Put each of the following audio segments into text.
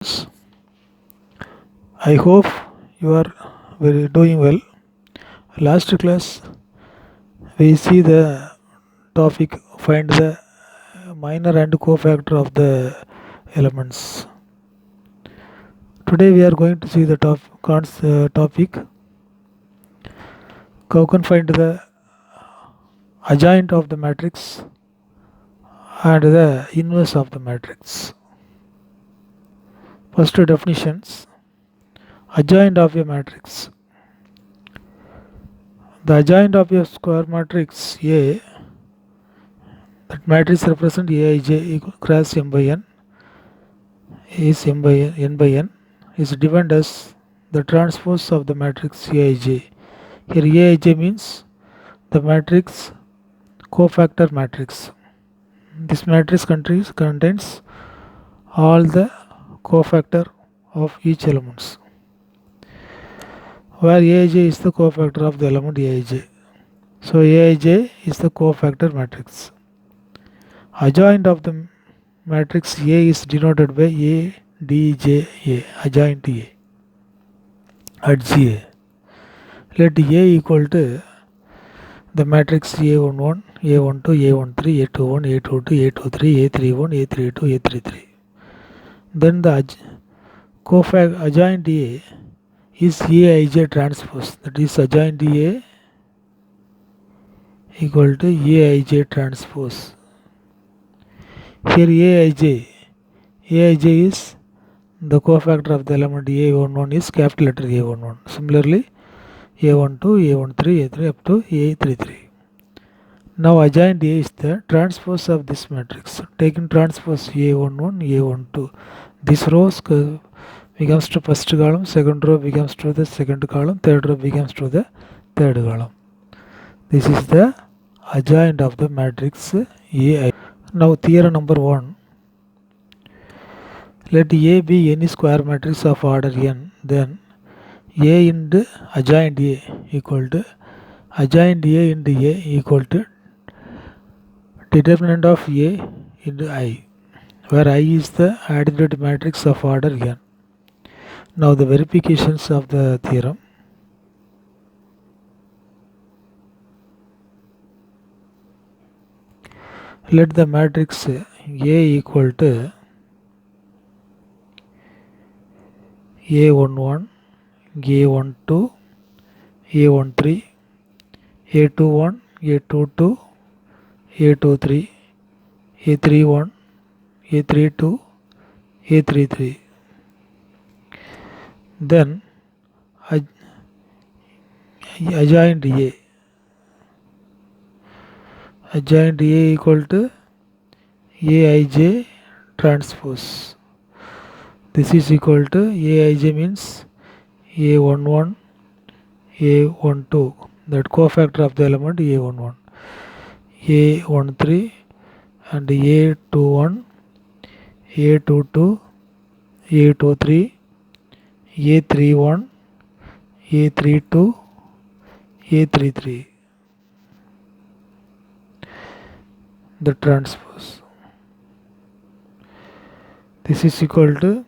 I hope you are doing well. Last class we see the topic find the minor and cofactor of the elements. Today we are going to see the topic how can find the adjoint of the matrix and the inverse of the matrix. First definitions. Adjoint of a matrix. The adjoint of a square matrix A, that matrix represent Aij equal cross m by n is n by n is defined as the transpose of the matrix Aij. Here Aij means the matrix cofactor matrix. This matrix contains all the cofactor of each elements, where Aij is the cofactor of the element Aij. So Aij is the cofactor matrix. Adjoint of the matrix A is denoted by A, D, J, A, adjoint A, adj A. Let A equal to the matrix A11, A12, A13, A21, A22, A23, A31, A32, A33. Then the adjoint A is Aij transpose, that is adjoint A equal to Aij transpose. Here Aij is the cofactor of the element A11 is capital letter A11. Similarly, A12, A13, A3 up to A33. Now adjoint A is the transpose of this matrix. Taking transpose A11, A12, this row becomes to first column, second row becomes to the second column, third row becomes to the third column. This is the adjoint of the matrix A. Now theorem number 1. Let A be any square matrix of order n, then A into adjoint A equal to adjoint A into A equal to determinant of A into I, where I is the additive matrix of order n. Now the verifications of the theorem. Let the matrix A equal to A11, A12, A13, A21, A22, A23, A31, A32, A33. Then adjoint A. Adjoint A equal to Aij transpose. This is equal to Aij means A11, A12, that cofactor of the element A11, A13 and A21, A22, A23, A31, A32, A33. The transpose. This is equal to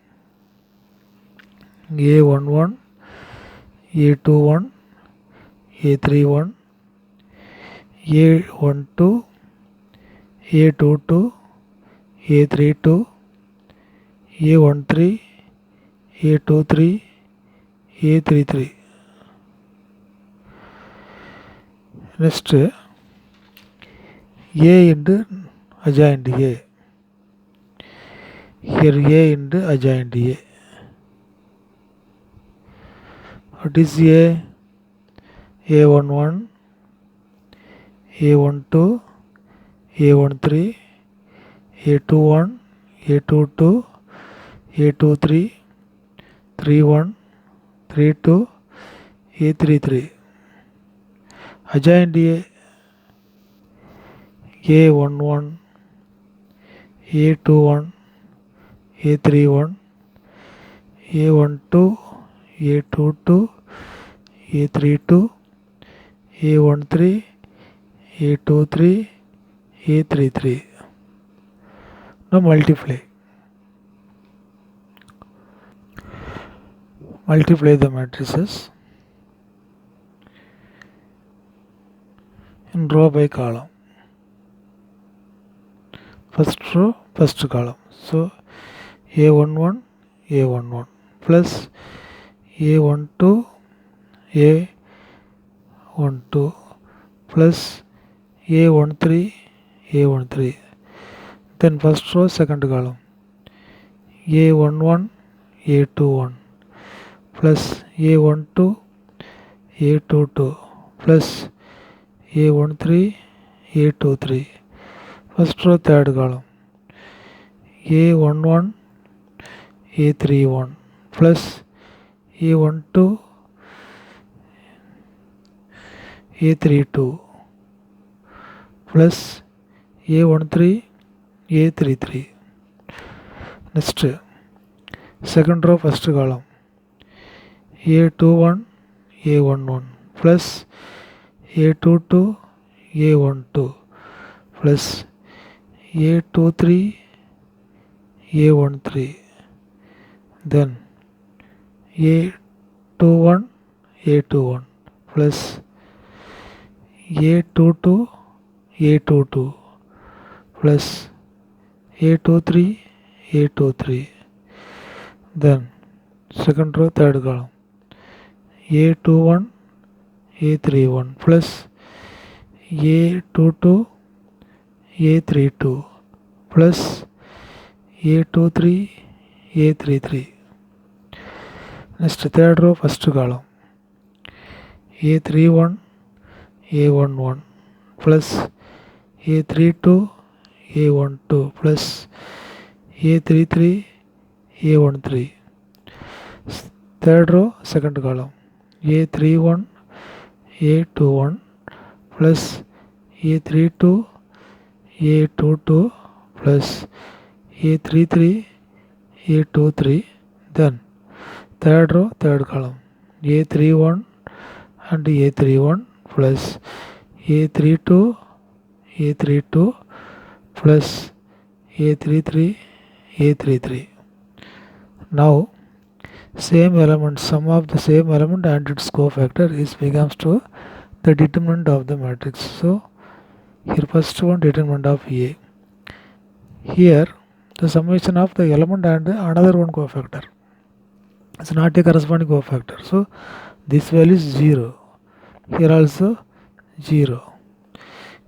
A11, A21, A31, A12, A22, A32, A13, A23, A33. Next, A into adjoint A. Here A into adjoint A. What is A? A11, A12, A13, A21, A22, A23, 31, 32, A33. Adjoint A, A11, A21, A31, A12, A22, A32, A13, A23, A33. Now multiply. multiply the matrices in row by column. First row, first column. So A11, A11 plus A12, A12 plus A13, A13. Then first row, second column. A11, A21 plus A12, A22 plus A13, A23. First row, third column. A11, A31 plus A12, A32 plus A13, A33. Next, second row, first column. A21, A11 plus A22, A12 plus A23, A13. Then A21, A21 plus A22, A22 plus A23, A23. Then second row, third column. A21, A31 plus A22, A32 plus A23, A33. Next, third row, first column. A31, A11 plus A32, A12 plus A33, A13. Third row, second column. A31, A21 plus A32, A22 plus A33, A23. Then third row, third column. A31 and A31 plus A32, A32 plus A33, A33. Now same element, sum of the same element and its cofactor is becomes to the determinant of the matrix. So here first one, determinant of A. Here the summation of the element and another one cofactor. It's not a corresponding cofactor. So this value is 0. Here also 0.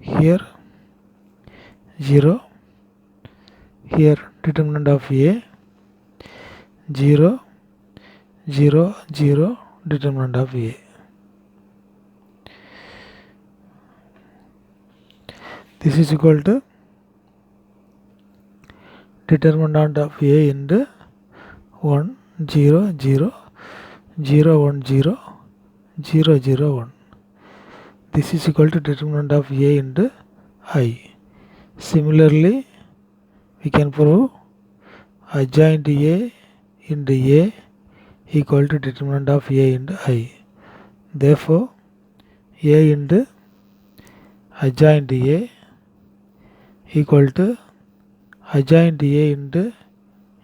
Here 0. Here determinant of A 0, 0, 0, determinant of A. This is equal to determinant of A into 1, 0, 0, 0, 1, 0, 0, 0, 1. This is equal to determinant of A into I. Similarly, we can prove adjoint A into A equal to determinant of A into I. Therefore, A into adjoint A equal to adjoint A into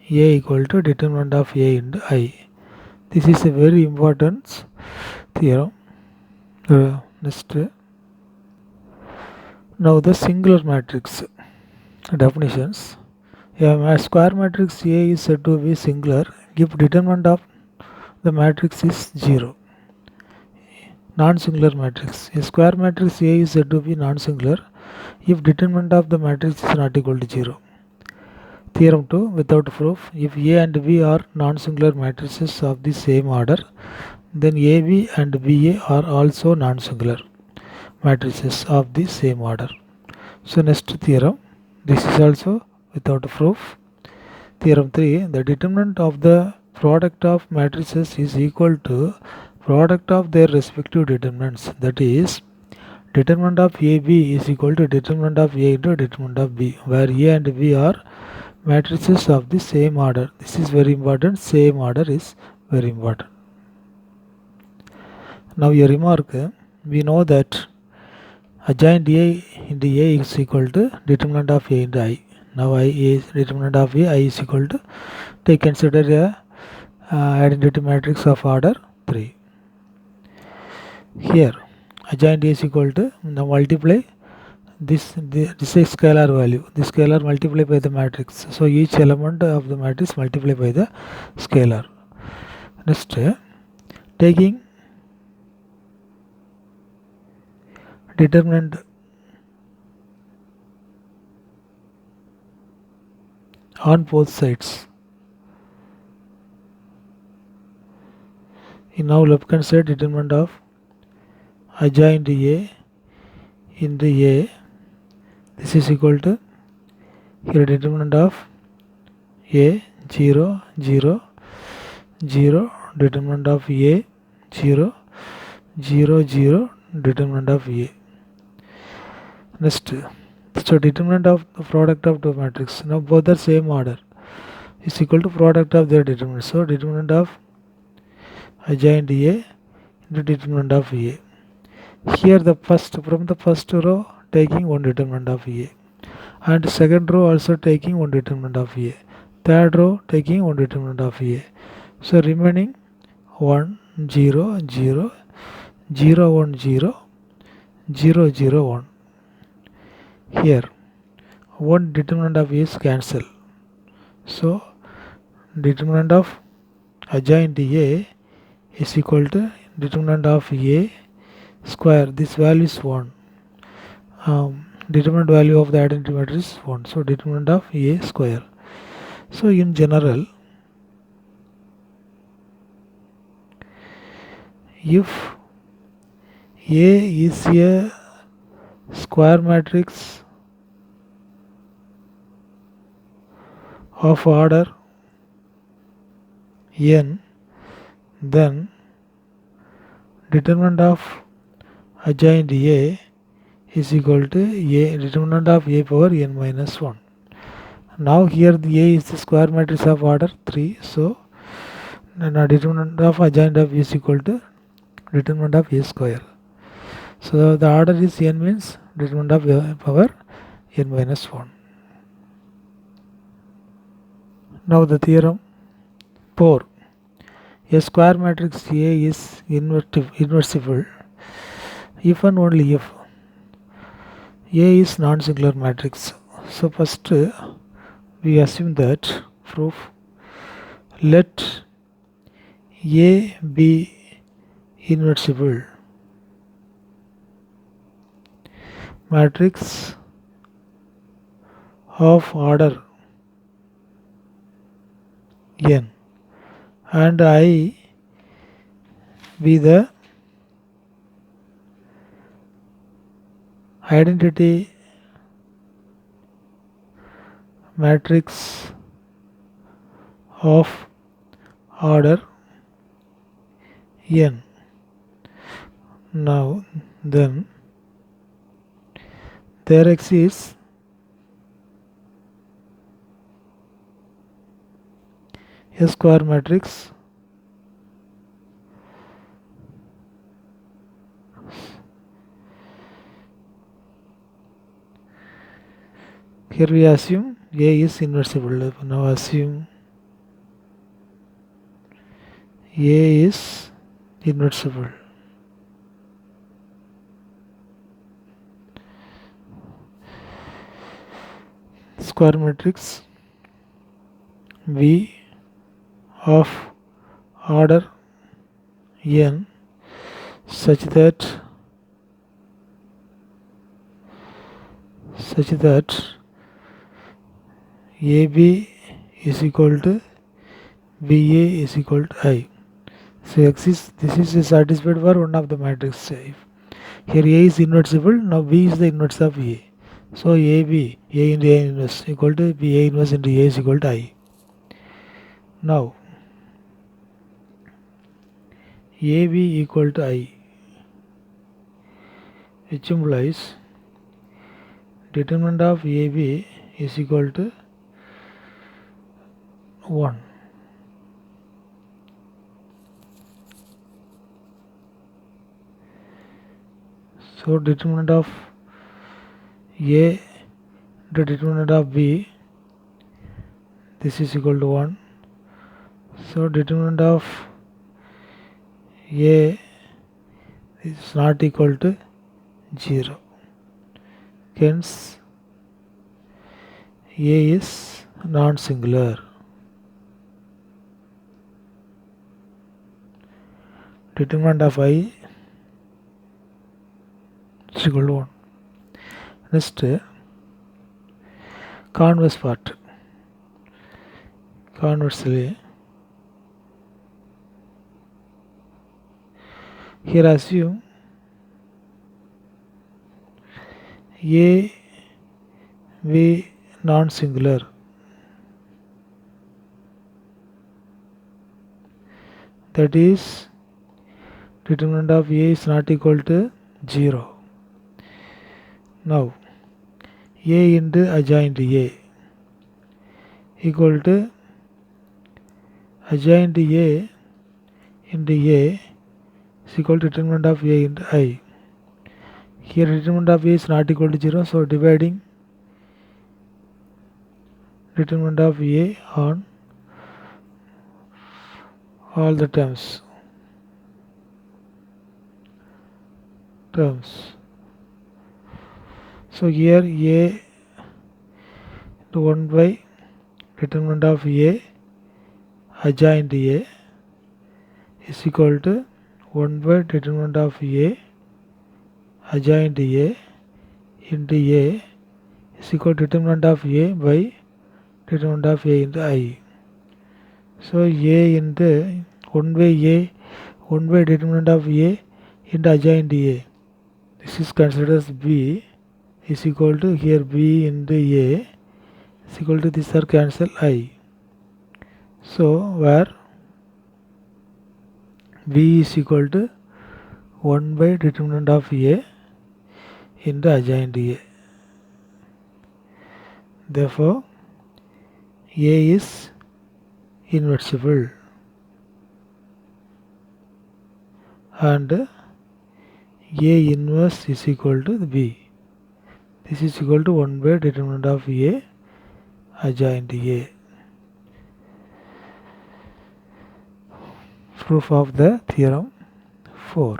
A equal to determinant of A into I. This is a very important theorem. Next, now the singular matrix definitions. A square matrix A is said to be singular if determinant of the matrix is 0. Non-singular matrix. A square matrix A is said to be non-singular if determinant of the matrix is not equal to 0. Theorem 2, without proof, if A and B are non-singular matrices of the same order, then AB and BA are also non-singular matrices of the same order. So next theorem, this is also without proof. Theorem 3, the determinant of the product of matrices is equal to product of their respective determinants. That is, determinant of AB is equal to determinant of A into determinant of B, where A and B are matrices of the same order. This is very important. Same order is very important. Now a remark, we know that adjoint A into A is equal to determinant of A into I. Now I is determinant of A, I is equal to, take consider identity matrix of order 3. Here adjoint A is equal to, now multiply this is a scalar value, the scalar multiplied by the matrix, so each element of the matrix multiplied by the scalar. Next, taking determinant on both sides. In now left hand side, determinant of adjoint A into A, this is equal to, here determinant of A 0 0 0, determinant of A 0 0 0, determinant of A. Next, so determinant of the product of two matrix, now both are same order, is equal to product of their determinant. So determinant of adjoint A into determinant of A. Here the first, from the first row taking one determinant of A, and second row also taking one determinant of A, third row taking one determinant of A. So remaining 1 0 0 0 1 0 0 0 1. Here one determinant of A is cancelled. So determinant of adjoint A is equal to determinant of A square. This value is 1. Determinant value of the identity matrix is 1. So determinant of A square. So in general, if A is a square matrix of order n, then determinant of adjoint A is equal to A determinant of A power n minus 1. Now here the A is the square matrix of order 3, so now determinant of adjoint of A is equal to determinant of A square. So the order is n, means determinant of A power n minus 1. Now the theorem 4. A square matrix A is inversible if and only if A is non-singular matrix. So first we assume that proof, let A be inversible matrix of order n and I be the identity matrix of order n. Now then there exists a square matrix here we assume A is inversible. Now assume A is inversible. Square matrix V of order n such that AB is equal to BA is equal to I. So this is satisfied for one of the matrices. Here A is inversible, now B is the inverse of A. So AB, A into A inverse equal to B A inverse into A is equal to I. Now AB equal to I, which implies determinant of AB is equal to 1. So determinant of A to determinant of B, this is equal to 1. So determinant of A is not equal to 0. Hence A is non-singular. Determinant of I is equal to 1. Next, converse part. Conversely, here assume A V non-singular. That is, determinant of A is not equal to 0. Now, A into adjoint A equal to adjoint A into A is equal to determinant of A into I. Here determinant of A is not equal to 0, so dividing determinant of A on all the terms. So here A to 1 by determinant of A adjoint A is equal to 1 by determinant of A adjoint A into A is equal to determinant of A by determinant of A into I. So A into 1 by A, 1 by determinant of A into adjoint A. This is considered as B is equal to here B into A is equal to this are cancel I. So where B is equal to 1 by determinant of A into adjoint A. Therefore, A is inversible and A inverse is equal to B. This is equal to 1 by determinant of A adjoint A. Proof of the theorem 4.